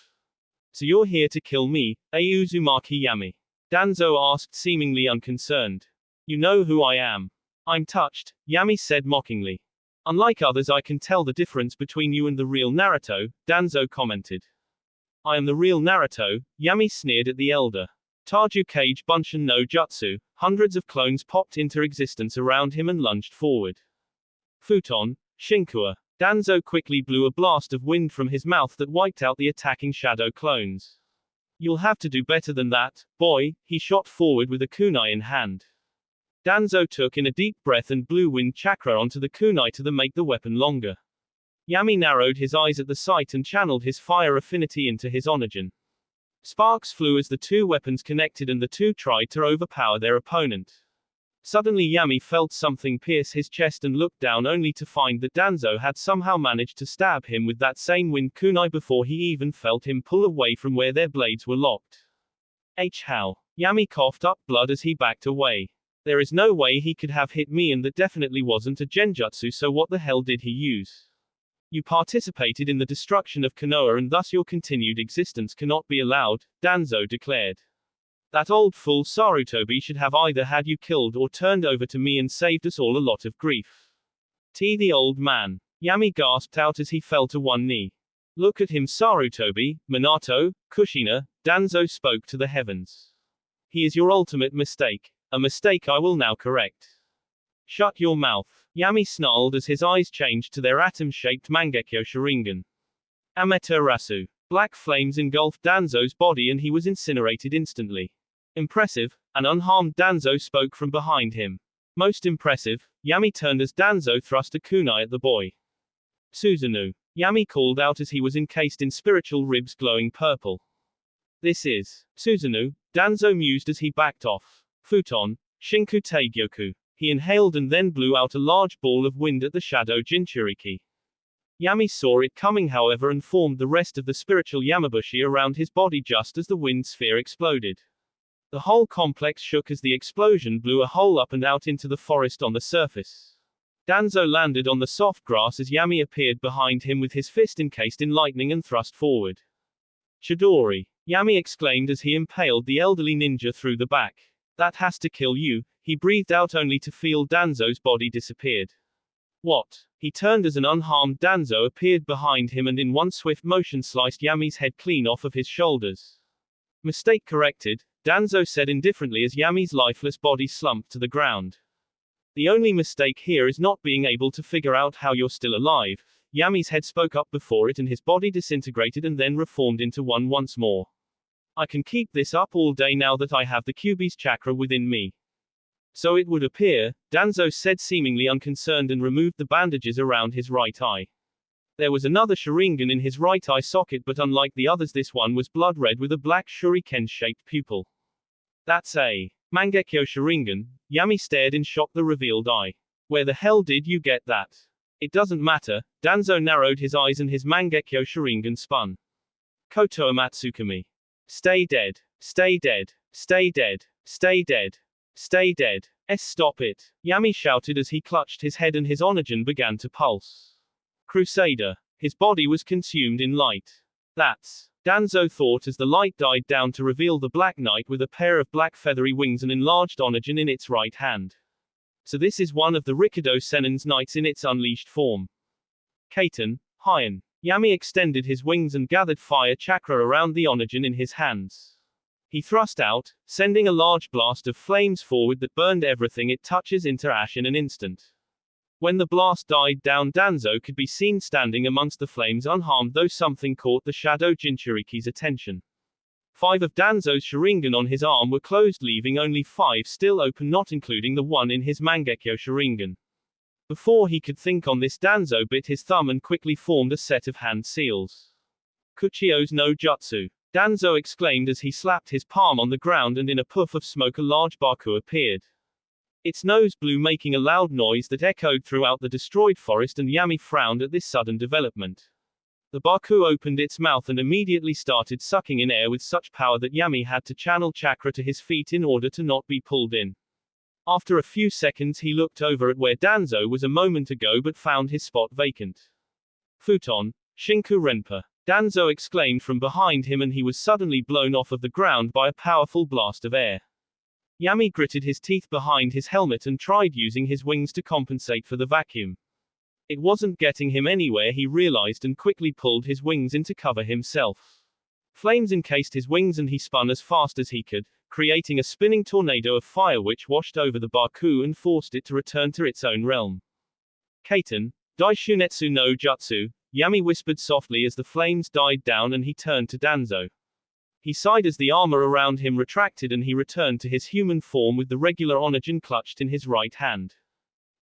So you're here to kill me, Uzumaki Yami? Danzo asked, seemingly unconcerned. You know who I am. I'm touched, Yami said mockingly. Unlike others, I can tell the difference between you and the real Naruto, Danzo commented. I am the real Naruto, Yami sneered at the elder. Taju Kage Bunshin no Jutsu, hundreds of clones popped into existence around him and lunged forward. Futon, Shinkua. Danzo quickly blew a blast of wind from his mouth that wiped out the attacking shadow clones. You'll have to do better than that, boy, he shot forward with a kunai in hand. Danzo took in a deep breath and blew wind chakra onto the kunai to make the weapon longer. Yami narrowed his eyes at the sight and channeled his fire affinity into his onogen. Sparks flew as the two weapons connected and the two tried to overpower their opponent. Suddenly Yami felt something pierce his chest and looked down only to find that Danzo had somehow managed to stab him with that same wind kunai before he even felt him pull away from where their blades were locked. How? Yami coughed up blood as he backed away. There is no way he could have hit me, and that definitely wasn't a genjutsu, so what the hell did he use? You participated in the destruction of Konoha and thus your continued existence cannot be allowed, Danzo declared. That old fool Sarutobi should have either had you killed or turned over to me and saved us all a lot of grief. The old man. Yami gasped out as he fell to one knee. Look at him, Sarutobi, Minato, Kushina, Danzo spoke to the heavens. He is your ultimate mistake. A mistake I will now correct. Shut your mouth. Yami snarled as his eyes changed to their atom-shaped Mangekyo Sharingan. Amaterasu. Black flames engulfed Danzo's body and he was incinerated instantly. Impressive, an unharmed Danzo spoke from behind him. Most impressive, Yami turned as Danzo thrust a kunai at the boy. Susanoo. Yami called out as he was encased in spiritual ribs glowing purple. This is Susanoo, Danzo mused as he backed off. Futon, Shinku Taegyoku. He inhaled and then blew out a large ball of wind at the shadow Jinchuriki. Yami saw it coming however and formed the rest of the spiritual Yamabushi around his body just as the wind sphere exploded. The whole complex shook as the explosion blew a hole up and out into the forest on the surface. Danzo landed on the soft grass as Yami appeared behind him with his fist encased in lightning and thrust forward. Chidori. Yami exclaimed as he impaled the elderly ninja through the back. That has to kill you, he breathed out only to feel Danzo's body disappeared. What? He turned as an unharmed Danzo appeared behind him and in one swift motion sliced Yami's head clean off of his shoulders. Mistake corrected, Danzo said indifferently as Yami's lifeless body slumped to the ground. The only mistake here is not being able to figure out how you're still alive. Yami's head spoke up before it and his body disintegrated and then reformed into one once more. I can keep this up all day now that I have the Kyuubi's chakra within me. So it would appear, Danzo said seemingly unconcerned and removed the bandages around his right eye. There was another Sharingan in his right eye socket, but unlike the others this one was blood red with a black shuriken-shaped pupil. That's a Mangekyo Sharingan. Yami stared in shock the revealed eye. Where the hell did you get that? It doesn't matter, Danzo narrowed his eyes and his Mangekyo Sharingan spun. Kotoa Matsukami. Stay dead. Stay dead. Stay dead. Stay dead. Stay dead. Stop it. Yami shouted as he clutched his head and his onogen began to pulse. Crusader. His body was consumed in light. That's Danzo thought as the light died down to reveal the Black Knight with a pair of black feathery wings and enlarged onogen in its right hand. So this is one of the Rikido Sennin's knights in its unleashed form. Kaiten, Hien. Yami extended his wings and gathered fire chakra around the onogen in his hands. He thrust out, sending a large blast of flames forward that burned everything it touches into ash in an instant. When the blast died down, Danzo could be seen standing amongst the flames unharmed, though something caught the shadow Jinchuriki's attention. 5 of Danzo's Sharingan on his arm were closed, leaving only 5 still open, not including the one in his Mangekyo Sharingan. Before he could think on this, Danzo bit his thumb and quickly formed a set of hand seals. Kuchio's no Jutsu. Danzo exclaimed as he slapped his palm on the ground and in a puff of smoke a large Baku appeared. Its nose blew, making a loud noise that echoed throughout the destroyed forest, and Yami frowned at this sudden development. The Baku opened its mouth and immediately started sucking in air with such power that Yami had to channel chakra to his feet in order to not be pulled in. After a few seconds he looked over at where Danzo was a moment ago but found his spot vacant. Futon, Shinku Renpa. Danzo exclaimed from behind him and he was suddenly blown off of the ground by a powerful blast of air. Yami gritted his teeth behind his helmet and tried using his wings to compensate for the vacuum. It wasn't getting him anywhere, he realized, and quickly pulled his wings in to cover himself. Flames encased his wings and he spun as fast as he could, creating a spinning tornado of fire which washed over the Baku and forced it to return to its own realm. Kaiten, Daishunetsu no Jutsu, Yami whispered softly as the flames died down and he turned to Danzo. He sighed as the armor around him retracted and he returned to his human form with the regular onogen clutched in his right hand.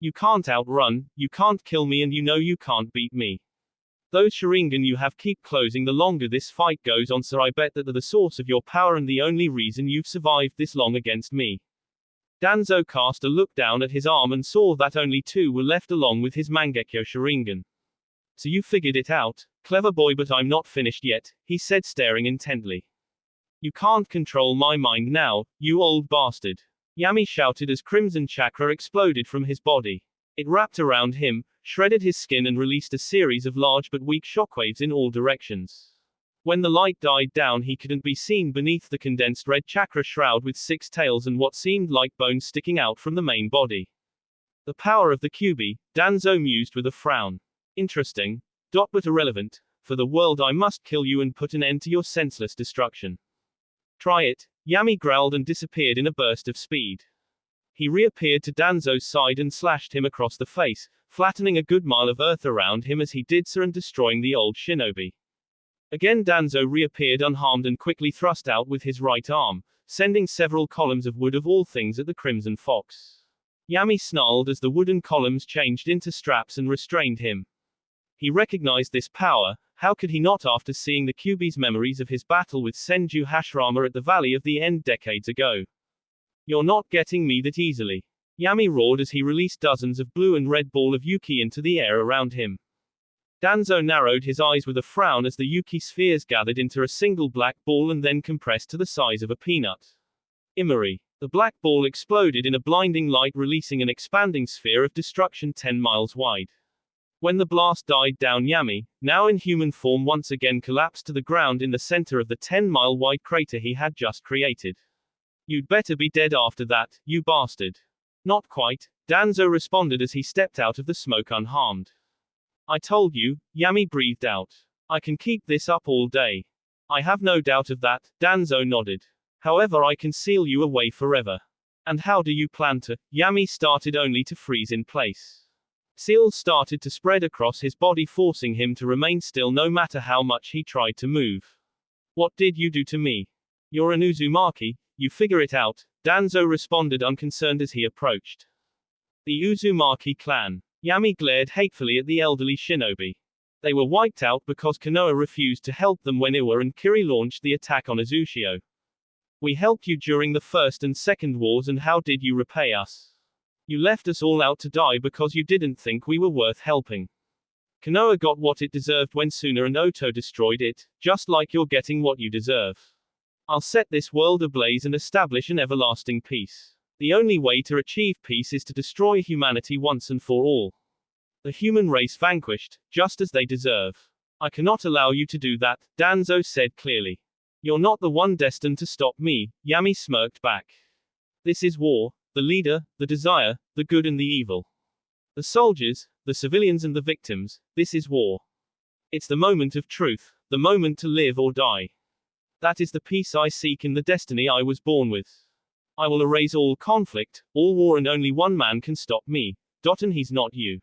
You can't outrun, you can't kill me, and you know you can't beat me. Those Sharingan you have keep closing the longer this fight goes on, so I bet that they're the source of your power and the only reason you've survived this long against me. Danzo cast a look down at his arm and saw that only 2 were left along with his Mangekyo Sharingan. So you figured it out? Clever boy, but I'm not finished yet, he said, staring intently. You can't control my mind now, you old bastard. Yami shouted as crimson chakra exploded from his body. It wrapped around him, shredded his skin and released a series of large but weak shockwaves in all directions. When the light died down, he couldn't be seen beneath the condensed red chakra shroud with 6 tails and what seemed like bones sticking out from the main body. The power of the Kyuubi, Danzo mused with a frown. Interesting, but irrelevant. For the world I must kill you and put an end to your senseless destruction. Try it, Yami growled and disappeared in a burst of speed. He reappeared to Danzo's side and slashed him across the face, flattening a good mile of earth around him as he did so and destroying the old shinobi. Again Danzo reappeared unharmed and quickly thrust out with his right arm, sending several columns of wood of all things at the Crimson Fox. Yami snarled as the wooden columns changed into straps and restrained him. He recognized this power. How could he not after seeing the Kyuubi's memories of his battle with Senju Hashirama at the Valley of the End decades ago? You're not getting me that easily. Yami roared as he released dozens of blue and red ball of Yuki into the air around him. Danzo narrowed his eyes with a frown as the Yuki spheres gathered into a single black ball and then compressed to the size of a peanut. Imari. The black ball exploded in a blinding light, releasing an expanding sphere of destruction 10 miles wide. When the blast died down, Yami, now in human form, once again collapsed to the ground in the center of the 10-mile-wide crater he had just created. You'd better be dead after that, you bastard. Not quite, Danzo responded as he stepped out of the smoke unharmed. I told you, Yami breathed out. I can keep this up all day. I have no doubt of that, Danzo nodded. However, I can seal you away forever. And how do you plan to? Yami started only to freeze in place. Seals started to spread across his body, forcing him to remain still no matter how much he tried to move. What did you do to me? You're an Uzumaki, you figure it out, Danzo responded unconcerned as he approached. The Uzumaki clan. Yami glared hatefully at the elderly shinobi. They were wiped out because Konoha refused to help them when Iwa and Kiri launched the attack on Azushio. We helped you during the First and Second Wars, and how did you repay us? You left us all out to die because you didn't think we were worth helping. Konoha got what it deserved when Suna and Oto destroyed it, just like you're getting what you deserve. I'll set this world ablaze and establish an everlasting peace. The only way to achieve peace is to destroy humanity once and for all. The human race vanquished, just as they deserve. I cannot allow you to do that, Danzo said clearly. You're not the one destined to stop me, Yami smirked back. This is war. The leader, the desire, the good and the evil. The soldiers, the civilians and the victims, this is war. It's the moment of truth, the moment to live or die. That is the peace I seek and the destiny I was born with. I will erase all conflict, all war, and only one man can stop me, and he's not you.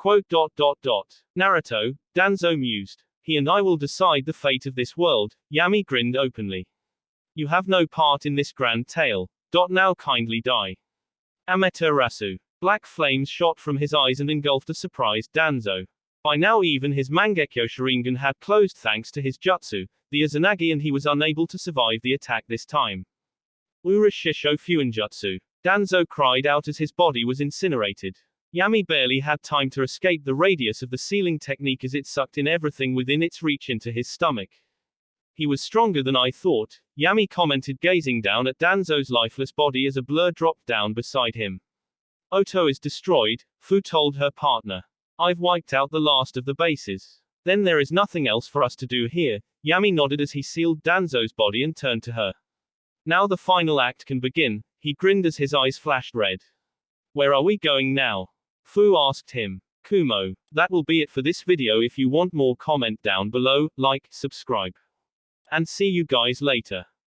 Naruto, Danzo mused. He and I will decide the fate of this world, Yami grinned openly. You have no part in this grand tale. Now kindly die. Amaterasu. Black flames shot from his eyes and engulfed a surprised Danzo. By now even his Mangekyo Sharingan had closed thanks to his jutsu, the Izanagi, and he was unable to survive the attack this time. Ura Shisho Fuinjutsu. Danzo cried out as his body was incinerated. Yami barely had time to escape the radius of the sealing technique as it sucked in everything within its reach into his stomach. He was stronger than I thought, Yami commented, gazing down at Danzo's lifeless body as a blur dropped down beside him. Oto is destroyed, Fu told her partner. I've wiped out the last of the bases. Then there is nothing else for us to do here, Yami nodded as he sealed Danzo's body and turned to her. Now the final act can begin, he grinned as his eyes flashed red. Where are we going now? Fu asked him. Kumo. That will be it for this video. If you want more, comment down below, like, subscribe. And see you guys later.